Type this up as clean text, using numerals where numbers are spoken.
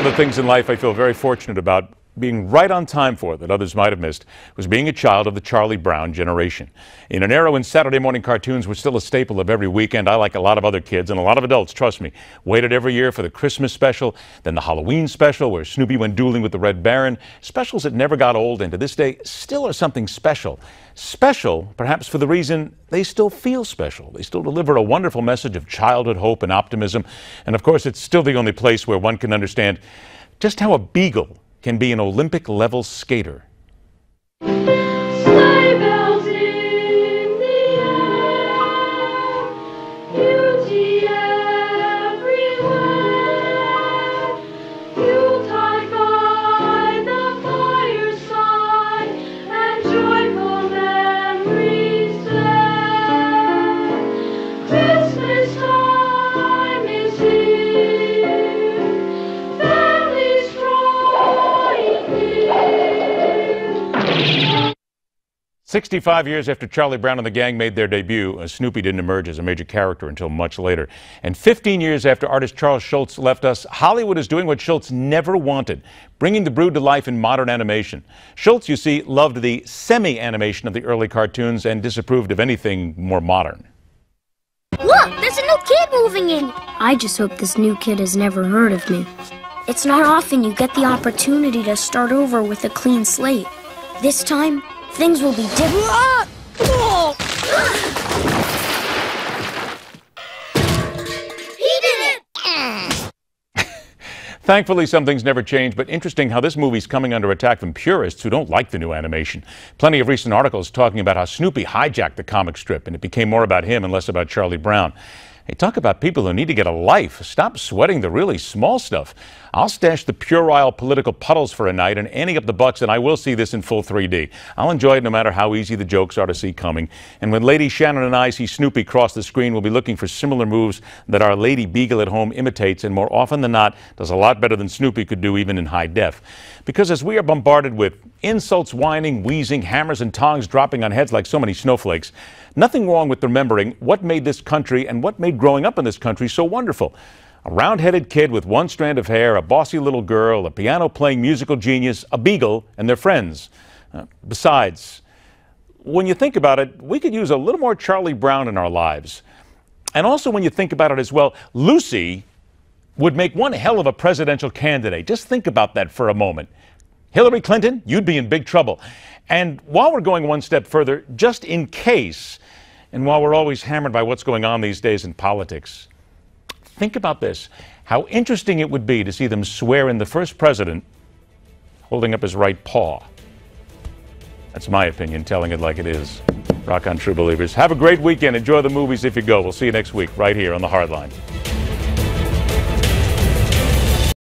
the things in life I feel very fortunate about being right on time for that others might have missed was being a child of the Charlie Brown generation. In an era when Saturday morning cartoons were still a staple of every weekend, I, like a lot of other kids and a lot of adults, trust me, waited every year for the Christmas special, then the Halloween special where Snoopy went dueling with the Red Baron, specials that never got old and to this day still are something special. Special, perhaps for the reason they still feel special. They still deliver a wonderful message of childhood hope and optimism. And of course, it's still the only place where one can understand just how a beagle can be an Olympic-level skater. Sleigh bells in the air, beauty everywhere, Yuletide by the fireside, and joyful memories there. Christmas time is here, families drawing near. 65 years after Charlie Brown and the gang made their debut, Snoopy didn't emerge as a major character until much later. And 15 years after artist Charles Schulz left us, Hollywood is doing what Schulz never wanted, bringing the Brood to life in modern animation. Schulz, you see, loved the semi-animation of the early cartoons and disapproved of anything more modern. Look, there's a new kid moving in. I just hope this new kid has never heard of me. It's not often you get the opportunity to start over with a clean slate. This time, things will be different. He did it! Thankfully, some things never change, but interesting how this movie's coming under attack from purists who don't like the new animation. Plenty of recent articles talking about how Snoopy hijacked the comic strip and it became more about him and less about Charlie Brown. Hey, talk about people who need to get a life. Stop sweating the really small stuff. I'll stash the puerile political puddles for a night and anting up the bucks, and I will see this in full 3D. I'll enjoy it no matter how easy the jokes are to see coming. And when Lady Shannon and I see Snoopy cross the screen, we'll be looking for similar moves that our Lady Beagle at home imitates, and more often than not, does a lot better than Snoopy could do even in high def. Because as we are bombarded with insults, whining, wheezing, hammers and tongs dropping on heads like so many snowflakes, nothing wrong with remembering what made this country and what made growing up in this country so wonderful. A round-headed kid with one strand of hair, a bossy little girl, a piano-playing musical genius, a beagle, and their friends. Besides, when you think about it, we could use a little more Charlie Brown in our lives. And also when you think about it as well, Lucy would make one hell of a presidential candidate. Just think about that for a moment. Hillary Clinton, you'd be in big trouble. And while we're going one step further, just in case, and while we're always hammered by what's going on these days in politics, think about this. How interesting it would be to see them swear in the first president holding up his right paw. That's my opinion, telling it like it is. Rock on, true believers. Have a great weekend. Enjoy the movies if you go. We'll see you next week right here on The Hardline.